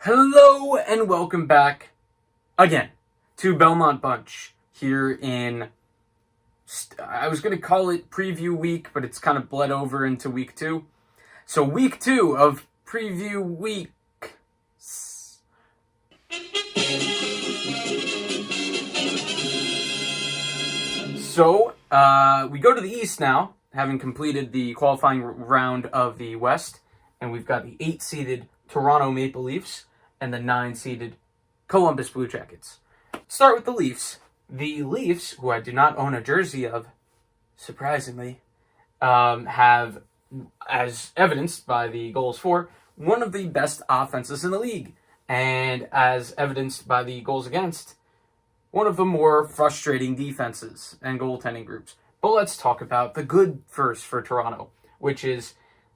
Hello and welcome back again to Belmont Bunch here in, I was going to call it preview week, but it's kind of bled over into week 2. So week 2 of preview week. So we go to the East now, having completed the qualifying round of the West, and we've got the 8-seeded Toronto Maple Leafs and the 9-seeded Columbus Blue Jackets. Start with the Leafs. The Leafs, who I do not own a jersey of, surprisingly, have, as evidenced by the goals for, one of the best offenses in the league. And as evidenced by the goals against, one of the more frustrating defenses and goaltending groups. But let's talk about the good first for Toronto, which is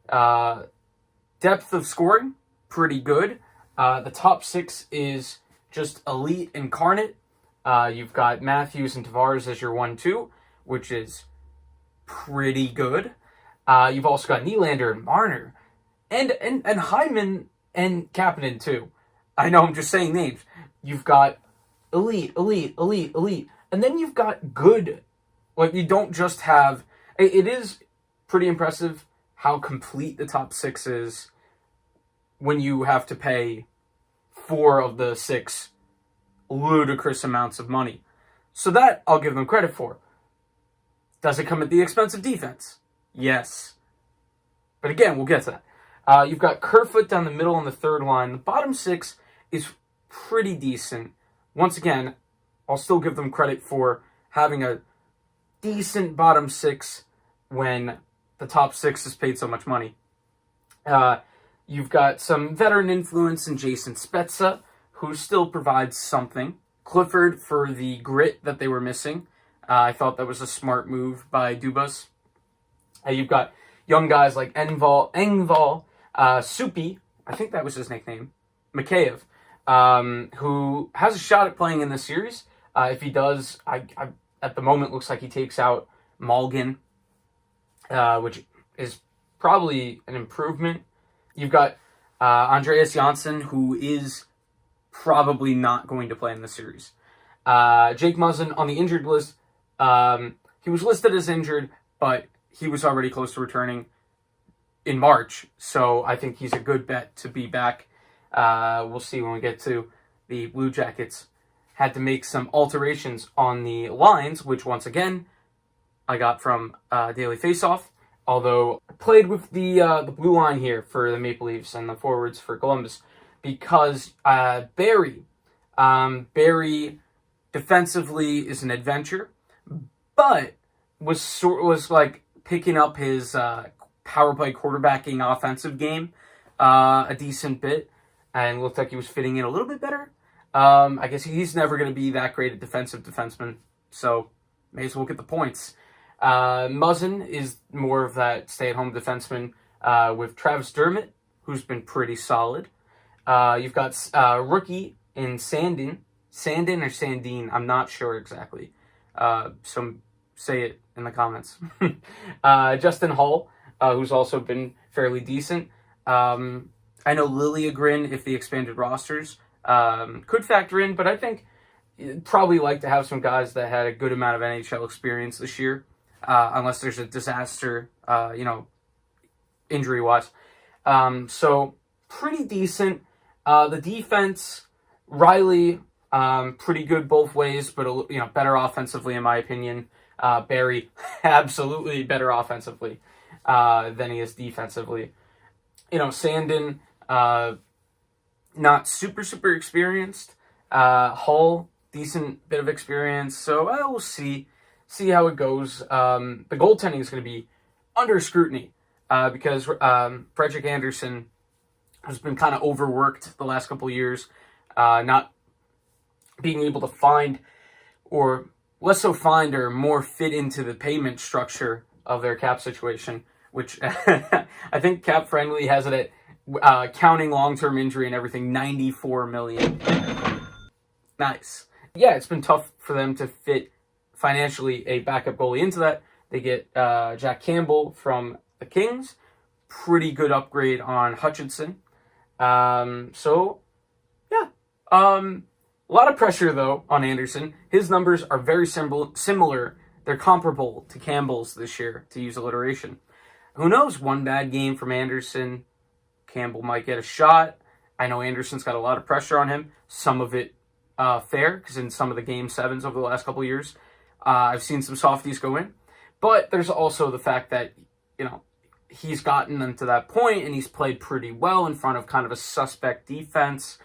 depth of scoring, pretty good. The top 6 is just elite incarnate. You've got Matthews and Tavares as your 1-2, which is pretty good. You've also got Nylander and Marner, and Hyman and Kapanen too. I know I'm just saying names. You've got elite, and then you've got good. Like, you don't just have. It is pretty impressive how complete the top 6 is when you have to pay 4 of the 6 ludicrous amounts of money. So that I'll give them credit for. Does it come at the expense of defense? Yes. But again, we'll get to that. You've got Kerfoot down the middle on the third line. The bottom 6 is pretty decent. Once again, I'll still give them credit for having a decent bottom 6 when the top 6 is paid so much money. You've got some veteran influence in Jason Spezza, who still provides something. Clifford for the grit that they were missing. I thought that was a smart move by Dubas. You've got young guys like Engvall, Soupy, I think that was his nickname, Mikheyev, who has a shot at playing in this series. If he does, I at the moment looks like he takes out Malgin, which is probably an improvement. You've got Andreas Janssen, who is probably not going to play in the series. Jake Muzzin on the injured list. He was listed as injured, but he was already close to returning in March, so I think he's a good bet to be back. We'll see when we get to the Blue Jackets. Had to make some alterations on the lines, which once again I got from Daily Faceoff. Although I played with the blue line here for the Maple Leafs and the forwards for Columbus because Barry defensively is an adventure, but was like picking up his power play quarterbacking offensive game a decent bit and looked like he was fitting in a little bit better. I guess he's never going to be that great a defensive defenseman, so may as well get the points. Muzzin is more of that stay-at-home defenseman with Travis Dermott, who's been pretty solid. You've got rookie in Sandin or Sandine, I'm not sure exactly. So say it in the comments. Justin Hull, who's also been fairly decent. I know Liljegren, if the expanded rosters, could factor in, but I think you'd probably like to have some guys that had a good amount of NHL experience this year. Unless there's a disaster, injury-wise. So, pretty decent. The defense, Riley, pretty good both ways, but, better offensively, in my opinion. Barry, absolutely better offensively than he is defensively. Sandin, not super experienced. Hull, decent bit of experience. So, we'll see how it goes. The goaltending is going to be under scrutiny because Frederik Andersen has been kind of overworked the last couple of years, not being able to find or less so find or more fit into the payment structure of their cap situation, which I think Cap Friendly has it at, counting long-term injury and everything, $94 million. Nice. Yeah, it's been tough for them to fit financially a backup goalie into that. They get Jack Campbell from the Kings. Pretty good upgrade on Hutchinson. So A lot of pressure, though, on Anderson. His numbers are very similar. They're comparable to Campbell's this year, to use alliteration. Who knows? One bad game from Anderson, Campbell might get a shot. I know Anderson's got a lot of pressure on him. Some of it fair, because in some of the Game 7s over the last couple of years, I've seen some softies go in. But there's also the fact that, he's gotten them to that point, and he's played pretty well in front of kind of a suspect defense.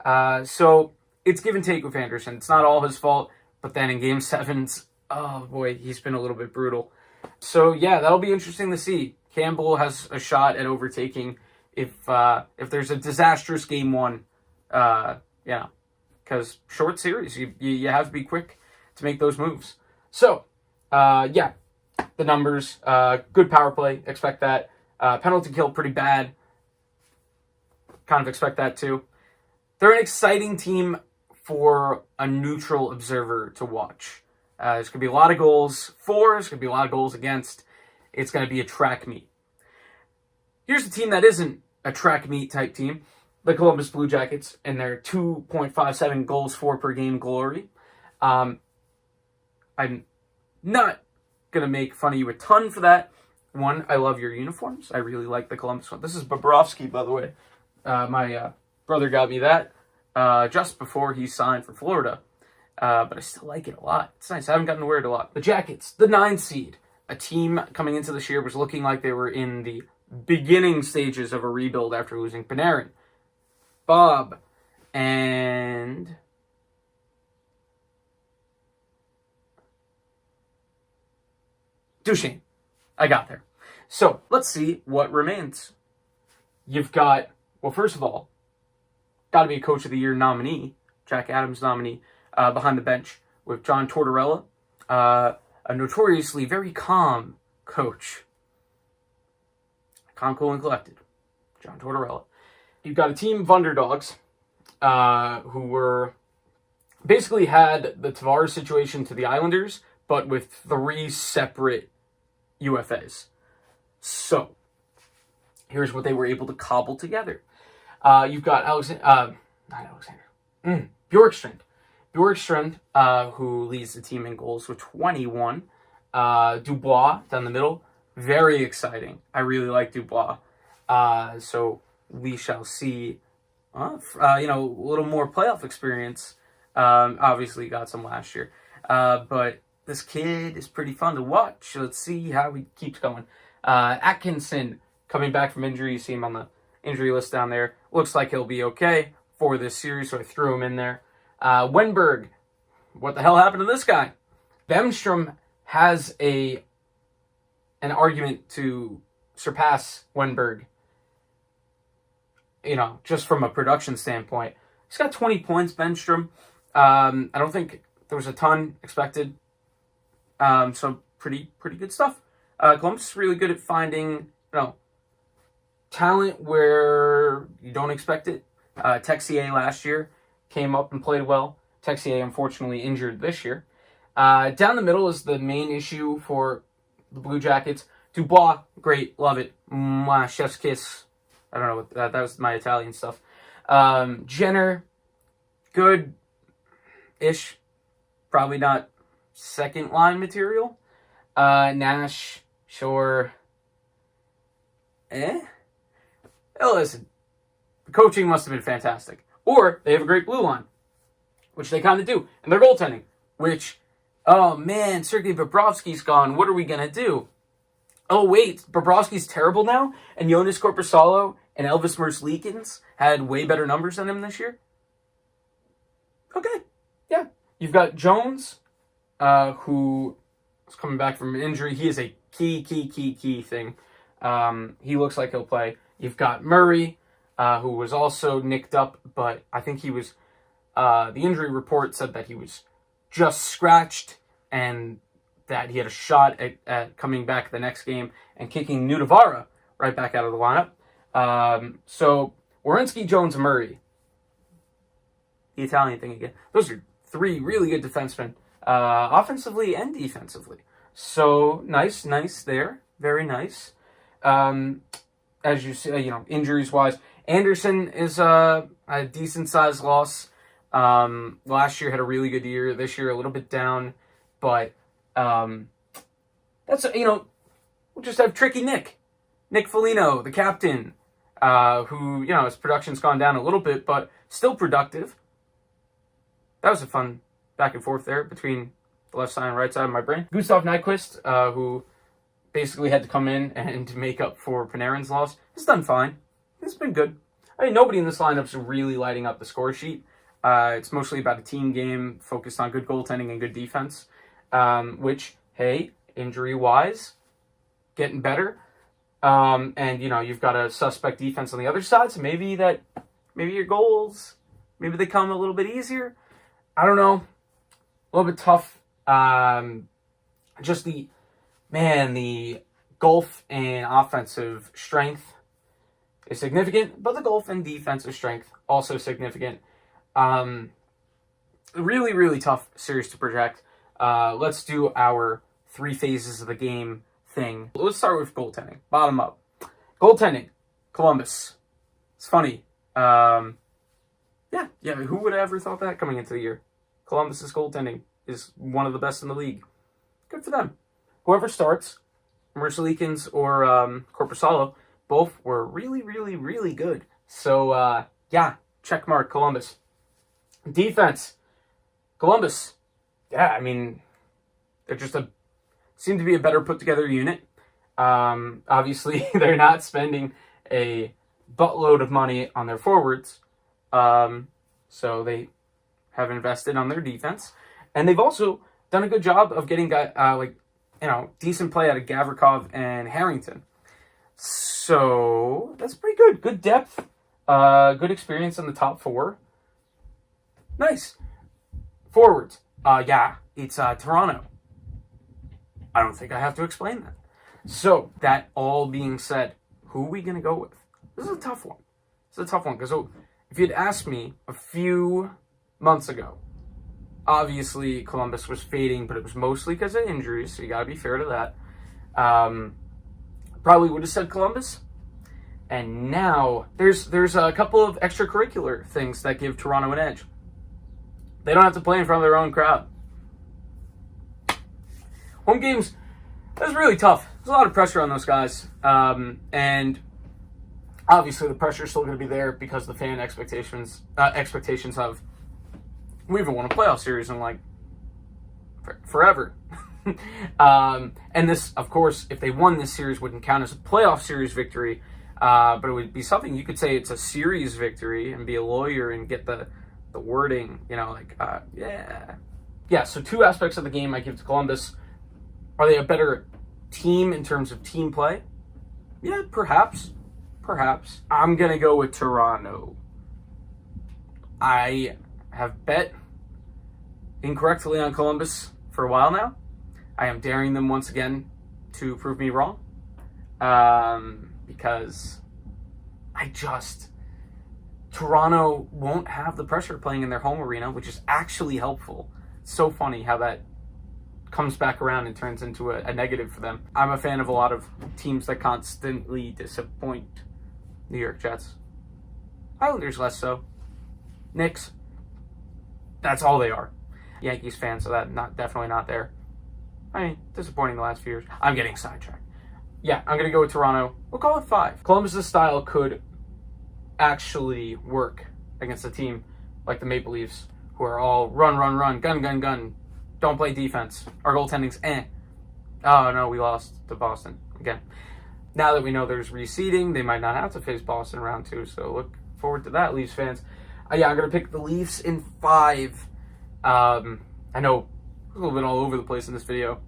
So it's give and take with Anderson. It's not all his fault, but then in Game 7s, oh boy, he's been a little bit brutal. So yeah, that'll be interesting to see. Campbell has a shot at overtaking if there's a disastrous Game 1, because short series, you have to be quick to make those moves. So, the numbers, good power play, expect that. Penalty kill, pretty bad. Kind of expect that too. They're an exciting team for a neutral observer to watch. There's going to be a lot of goals for, there's going to be a lot of goals against. It's going to be a track meet. Here's a team that isn't a track meet type team, the Columbus Blue Jackets, and their 2.57 goals for per game glory. I'm not going to make fun of you a ton for that. One, I love your uniforms. I really like the Columbus one. This is Bobrovsky, by the way. My brother got me that just before he signed for Florida. But I still like it a lot. It's nice. I haven't gotten to wear it a lot. The Jackets, the 9 seed. A team coming into this year was looking like they were in the beginning stages of a rebuild after losing Panarin, Bob, and Duchesne. I got there. So let's see what remains. You've got, well, first of all, got to be a Coach of the Year nominee, Jack Adams nominee, behind the bench with John Tortorella, a notoriously very calm coach. Calm, cool, and collected. John Tortorella. You've got a team of underdogs who were basically had the Tavares situation to the Islanders, but with 3 separate UFAs. So, here's what they were able to cobble together. You've got Bjorkstrand. Bjorkstrand, who leads the team in goals with 21. Dubois down the middle. Very exciting. I really like Dubois. So we shall see, a little more playoff experience. Obviously got some last year. But this kid is pretty fun to watch. Let's see how he keeps going. Atkinson, coming back from injury. You see him on the injury list down there. Looks like he'll be okay for this series, so I threw him in there. Wenberg, what the hell happened to this guy? Bemstrom has an argument to surpass Wenberg, just from a production standpoint. He's got 20 points, Bemstrom. I don't think there was a ton expected. So pretty good stuff. Columbus is really good at finding, talent where you don't expect it. Texier last year came up and played well. Texier, unfortunately, injured this year. Down the middle is the main issue for the Blue Jackets. Dubois, great, love it. Mwah, chef's kiss. I don't know, that was my Italian stuff. Jenner, good-ish. Probably not second-line material. Nash, sure. Oh, listen, the coaching must have been fantastic. Or they have a great blue line, which they kind of do. And their goaltending, which, oh man, Sergei Bobrovsky's gone. What are we going to do? Oh, wait, Bobrovsky's terrible now? And Jonas Korpisalo and Elvis Merzlikins had way better numbers than him this year? Okay, yeah. You've got Jones, who is coming back from an injury. He is a key thing. He looks like he'll play. You've got Murray, who was also nicked up, but I think he was, the injury report said that he was just scratched and that he had a shot at coming back the next game and kicking Nudavara right back out of the lineup. So, Werenski, Jones, Murray. The Italian thing again. Those are 3 really good defensemen, offensively and defensively. So, nice there. Very nice. As you see, injuries-wise, Anderson is a decent-sized loss. Last year had a really good year. This year a little bit down, but that's, we'll just have tricky Nick Foligno, the captain, who, his production's gone down a little bit, but still productive. That was a fun back and forth there between the left side and right side of my brain. Gustav Nyquist, who basically had to come in and make up for Panarin's loss, has done fine. It's been good. I mean, nobody in this lineup's really lighting up the score sheet. It's mostly about a team game focused on good goaltending and good defense, which, hey, injury-wise, getting better. And, you've got a suspect defense on the other side, so maybe your goals, maybe they come a little bit easier. I don't know. A little bit tough. Just the gulf in offensive strength is significant, but the gulf in defensive strength also significant. Really, really tough series to project. Let's do our 3 phases of the game thing. Let's start with goaltending. Bottom up. Goaltending. Columbus. It's funny. Yeah. Who would have ever thought that coming into the year? Columbus's goaltending is one of the best in the league. Good for them. Whoever starts, Mercelikins or Korpisalo, both were really, really, really good. So, check mark Columbus. Defense. Columbus. Yeah, I mean, they're just seem to be a better put together unit. Obviously, they're not spending a buttload of money on their forwards. So they have invested on their defense. And they've also done a good job of getting decent play out of Gavrikov and Harrington. So that's pretty good. Good depth. Good experience in the top 4. Nice. Forwards. It's Toronto. I don't think I have to explain that. So, that all being said, who are we going to go with? This is a tough one. Because if you'd asked me a few months ago, obviously Columbus was fading, but it was mostly because of injuries, so you got to be fair to that. Probably would have said Columbus. And now, there's a couple of extracurricular things that give Toronto an edge. They don't have to play in front of their own crowd. Home games, that's really tough. There's a lot of pressure on those guys. And obviously the pressure is still going to be there because the fan expectations of, we haven't won a playoff series in forever. And this, of course, if they won this series, wouldn't count as a playoff series victory. But it would be something you could say it's a series victory and be a lawyer and get the wording, Yeah, so 2 aspects of the game I give to Columbus. Are they a better team in terms of team play? Yeah, perhaps. I'm going to go with Toronto. I have bet incorrectly on Columbus for a while now. I am daring them once again to prove me wrong. Because Toronto won't have the pressure playing in their home arena, which is actually helpful. It's so funny how that comes back around and turns into a negative for them. I'm a fan of a lot of teams that constantly disappoint. New York Jets. Islanders less so. Knicks. That's all they are. Yankees fans, so definitely not there. I mean, disappointing the last few years. I'm getting sidetracked. Yeah, I'm going to go with Toronto. We'll call it 5. Columbus' style could actually work against a team like the Maple Leafs, who are all run, gun, don't play defense. Our goaltending's Oh, no, we lost to Boston again. Now that we know there's reseeding, they might not have to face Boston round 2, so look forward to that, Leafs fans. I'm going to pick the Leafs in 5. I know a little bit all over the place in this video.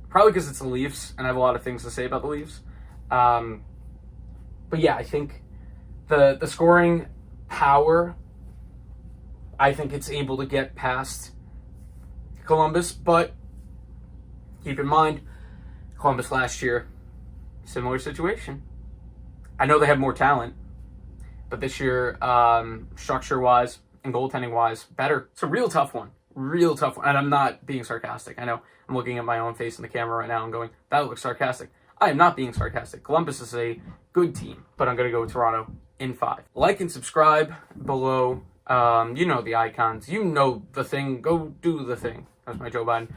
Probably because it's the Leafs, and I have a lot of things to say about the Leafs. But yeah, I think the scoring power, I think it's able to get past Columbus, but keep in mind, Columbus last year, similar situation. I know they have more talent, but this year, structure-wise and goaltending-wise, better. It's a real tough one. And I'm not being sarcastic. I know I'm looking at my own face in the camera right now and going, that looks sarcastic. I am not being sarcastic. Columbus is a good team, but I'm going to go with Toronto in 5. Like and subscribe below You know the icons. You know the thing. Go do the thing. That's my Joe Biden.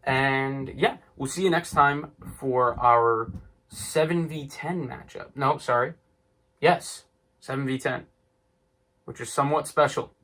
And yeah, we'll see you next time for our 7v10 matchup. No, sorry. Yes, 7v10, which is somewhat special.